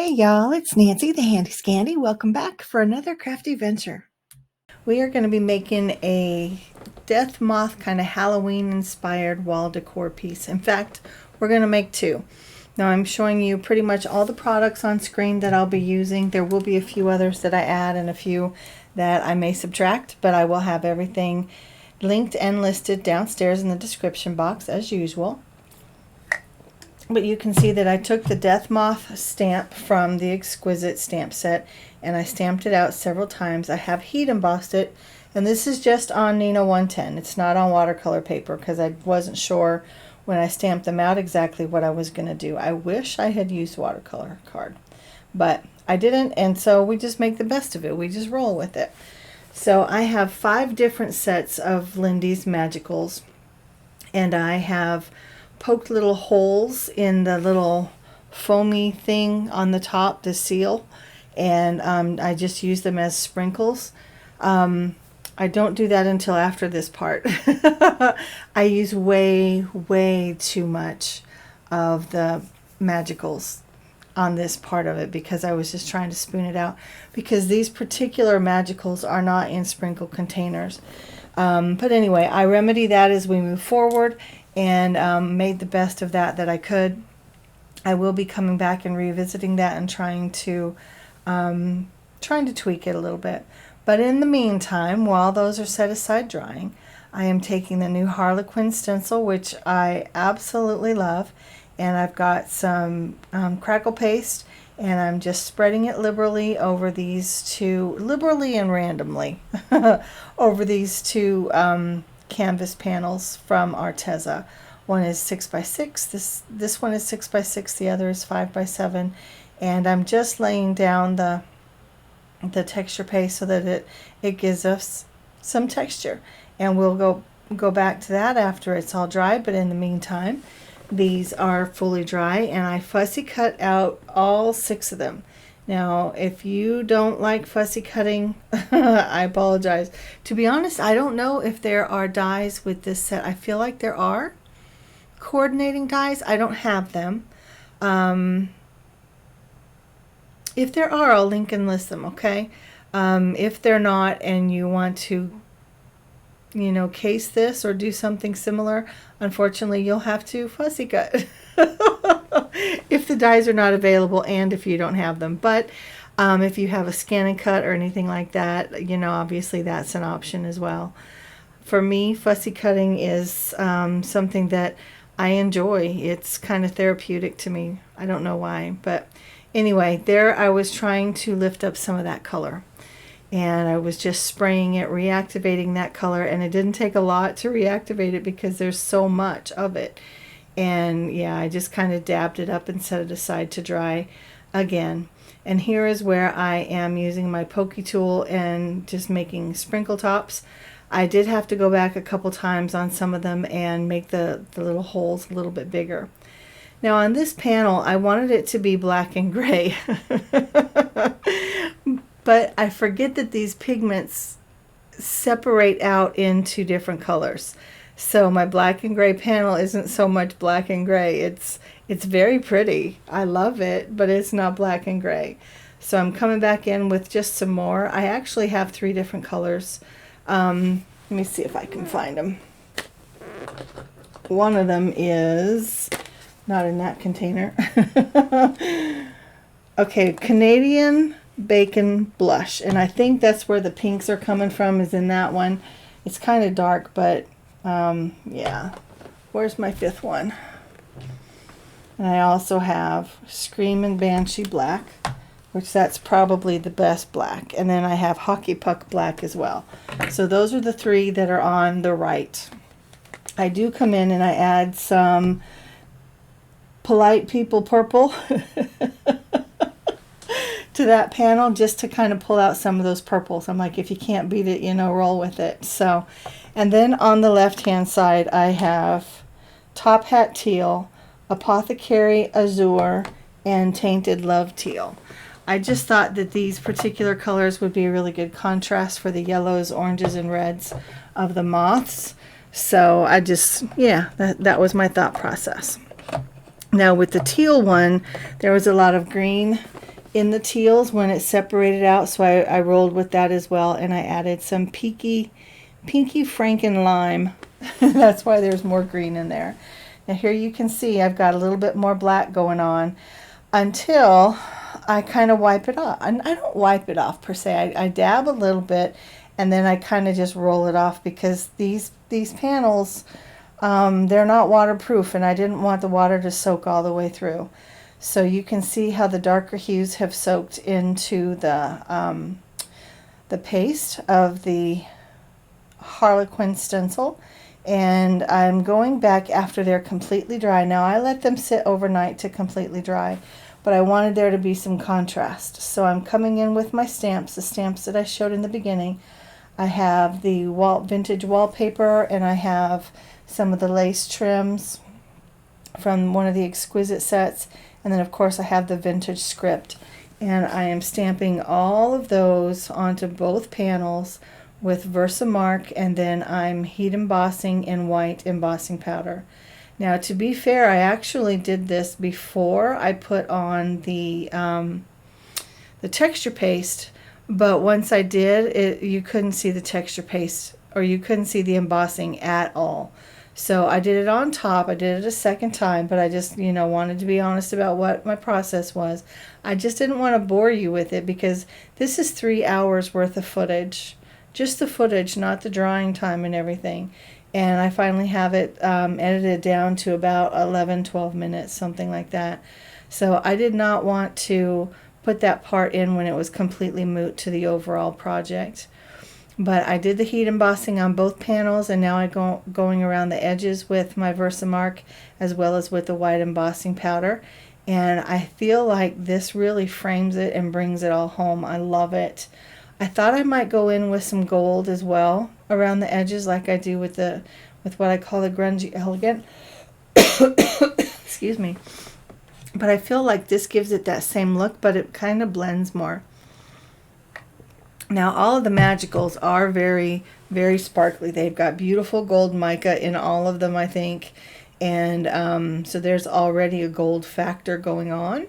Hey y'all, it's Nancy the Handy Scandy. Welcome back for another crafty venture. We are going to be making a Deathmoth kind of Halloween inspired wall decor piece. In fact, we're going to make two. Now I'm showing you pretty much all the products on screen that I'll be using. There will be a few others that I add and a few that I may subtract, but I will have everything linked and listed downstairs in the description box as usual. But you can see that I took the Deathmoth stamp from the Exquisite stamp set and I stamped it out several times. I have heat embossed it, and this is just on Nino 110. It's not on watercolor paper because I wasn't sure when I stamped them out exactly what I was going to do. I wish I had used watercolor card, but I didn't, and so we just make the best of it. We just roll with it. So I have 5 different sets of Lindy's Magicals, and I have poked little holes in the little foamy thing on the top, the seal, and I just use them as sprinkles. I don't do that until after this part. I use way too much of the Magicals on this part of it because I was just trying to spoon it out, because these particular Magicals are not in sprinkle containers. But anyway, I remedy that as we move forward, and made the best of that I could. I will be coming back and revisiting that and trying to tweak it a little bit. But in the meantime, while those are set aside drying, I am taking the new Harlequin stencil, which I absolutely love, and I've got some crackle paste, and I'm just spreading it liberally over these two, liberally and randomly, over these two canvas panels from Arteza. One is 6x6, this one is 6x6, the other is 5x7, and I'm just laying down the texture paste so that it gives us some texture, and we'll go back to that after it's all dry. But in the meantime, these are fully dry, and I fussy cut out all 6 of them. Now, if you don't like fussy cutting, I apologize. To be honest, I don't know if there are dies with this set. I feel like there are coordinating dies. I don't have them. If there are, I'll link and list them, okay? If they're not, and you want to, case this or do something similar, unfortunately, you'll have to fussy cut. If the dies are not available and if you don't have them. But if you have a scan and cut or anything like that, obviously that's an option as well. For me, fussy cutting is something that I enjoy. It's kind of therapeutic to me. I don't know why, but anyway, there I was trying to lift up some of that color, and I was just spraying it, reactivating that color, and it didn't take a lot to reactivate it because there's so much of it. And yeah, I just kind of dabbed it up and set it aside to dry again. And here is where I am using my pokey tool and just making sprinkle tops. I did have to go back a couple times on some of them and make the little holes a little bit bigger. Now on this panel, I wanted it to be black and gray. But I forget that these pigments separate out into different colors. So my black and gray panel isn't so much black and gray. It's very pretty. I love it, but it's not black and gray. So I'm coming back in with just some more. I actually have 3 different colors. Let me see if I can find them. One of them is not in that container. Okay, Canadian Bacon Blush, and I think that's where the pinks are coming from, is in that one. It's kind of dark, but yeah. Where's my 5th one? And I also have Screamin' Banshee Black, which that's probably the best black. And then I have Hockey Puck Black as well. So those are the 3 that are on the right. I do come in and I add some Polite People Purple to that panel, just to kind of pull out some of those purples. I'm like, if you can't beat it, roll with it. So, and then on the left hand side, I have Top Hat Teal, Apothecary Azure, and Tainted Love Teal. I just thought that these particular colors would be a really good contrast for the yellows, oranges, and reds of the moths. So I just, yeah, that was my thought process. Now with the teal one, there was a lot of green in the teals when it separated out, so I rolled with that as well, and I added some pinky Franken lime. That's why there's more green in there. Now here you can see I've got a little bit more black going on until I kind of wipe it off. And I don't wipe it off per se. I dab a little bit and then I kind of just roll it off because these panels, they're not waterproof and I didn't want the water to soak all the way through. So you can see how the darker hues have soaked into the paste of the Harlequin stencil, and I'm going back after they're completely dry. Now I let them sit overnight to completely dry, but I wanted there to be some contrast. So I'm coming in with my stamps, the stamps that I showed in the beginning. I have the vintage wallpaper, and I have some of the lace trims from one of the Exquisite sets, and then of course I have the vintage script, and I am stamping all of those onto both panels with Versamark, and then I'm heat embossing in white embossing powder. Now to be fair, I actually did this before I put on the texture paste, but once I did it, you couldn't see the texture paste, or you couldn't see the embossing at all. So I did it on top. I did it a second time, but I just, wanted to be honest about what my process was. I just didn't want to bore you with it because this is 3 hours worth of footage. Just the footage, not the drawing time and everything. And I finally have it edited down to about 11-12 minutes, something like that. So I did not want to put that part in when it was completely moot to the overall project. But I did the heat embossing on both panels, and now I'm going around the edges with my Versamark as well as with the white embossing powder. And I feel like this really frames it and brings it all home. I love it. I thought I might go in with some gold as well around the edges, like I do with what I call the Grungy Elegant. Excuse me. But I feel like this gives it that same look, but it kind of blends more. Now all of the magicals are very, very sparkly. They've got beautiful gold mica in all of them, I think. And so there's already a gold factor going on.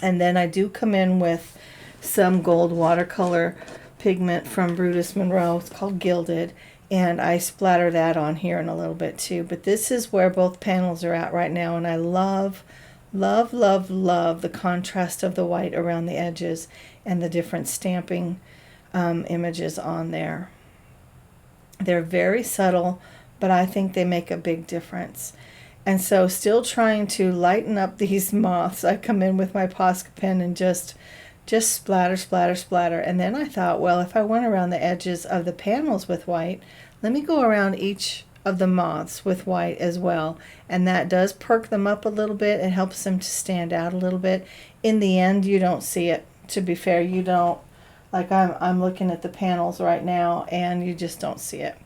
And then I do come in with some gold watercolor pigment from Brutus Monroe. It's called Gilded. And I splatter that on here in a little bit too. But this is where both panels are at right now. And I love, love, love, love the contrast of the white around the edges and the different stamping images on there. They're very subtle, but I think they make a big difference. And so still trying to lighten up these moths, I come in with my Posca pen and just splatter, splatter, splatter. And then I thought, well, if I went around the edges of the panels with white, let me go around each of the moths with white as well. And that does perk them up a little bit. It helps them to stand out a little bit. In the end, you don't see it. To be fair, you don't. Like I'm looking at the panels right now and you just don't see it.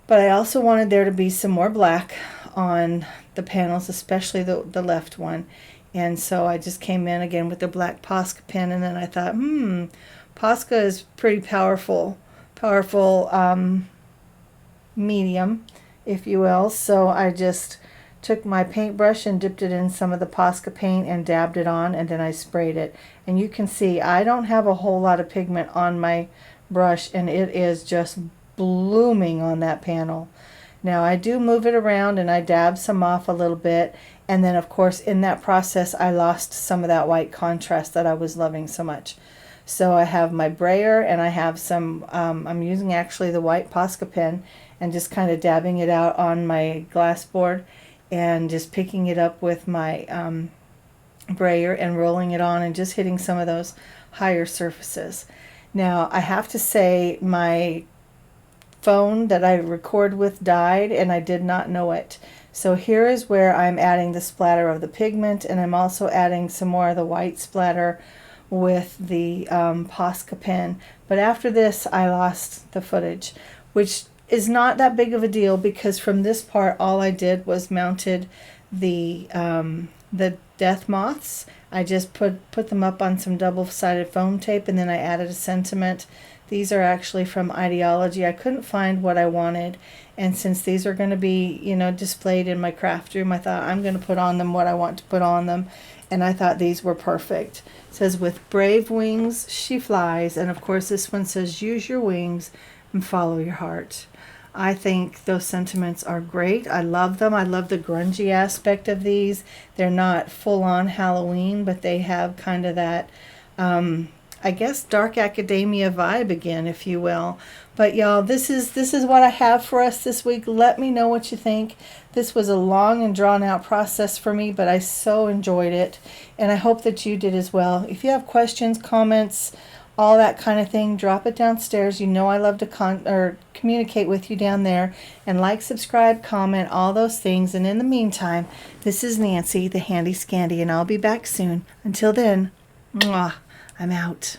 But I also wanted there to be some more black on the panels, especially the left one. And so I just came in again with the black Posca pen, and then I thought, Posca is pretty powerful medium, if you will. So I just took my paintbrush and dipped it in some of the Posca paint and dabbed it on, and then I sprayed it. And you can see I don't have a whole lot of pigment on my brush, and it is just blooming on that panel. Now I do move it around and I dab some off a little bit, and then of course in that process I lost some of that white contrast that I was loving so much. So I have my brayer and I have some, I'm using actually the white Posca pen and just kind of dabbing it out on my glass board and just picking it up with my brayer and rolling it on and just hitting some of those higher surfaces. Now I have to say my phone that I record with died and I did not know it. So here is where I'm adding the splatter of the pigment, and I'm also adding some more of the white splatter with the Posca pen. But after this I lost the footage, which is not that big of a deal because from this part all I did was mounted the Deathmoths. I just put them up on some double-sided foam tape, and then I added a sentiment These are actually from Ideology. I couldn't find what I wanted, and since these are going to be, you know, displayed in my craft room, I thought I'm going to put on them what I want to put on them, and I thought these were perfect. It says, with brave wings she flies, and of course this one says, use your wings and follow your heart. I think those sentiments are great. I love them. I love the grungy aspect of these. They're not full-on Halloween, but they have kind of that, I guess, dark academia vibe again, if you will. But y'all, this is what I have for us this week. Let me know what you think. This was a long and drawn out process for me, but I so enjoyed it, and I hope that you did as well. If you have questions, comments, all that kind of thing, drop it downstairs. You know I love to communicate with you down there. And like, subscribe, comment, all those things. And in the meantime, this is Nancy, the Handy Scandy, and I'll be back soon. Until then, mwah, I'm out.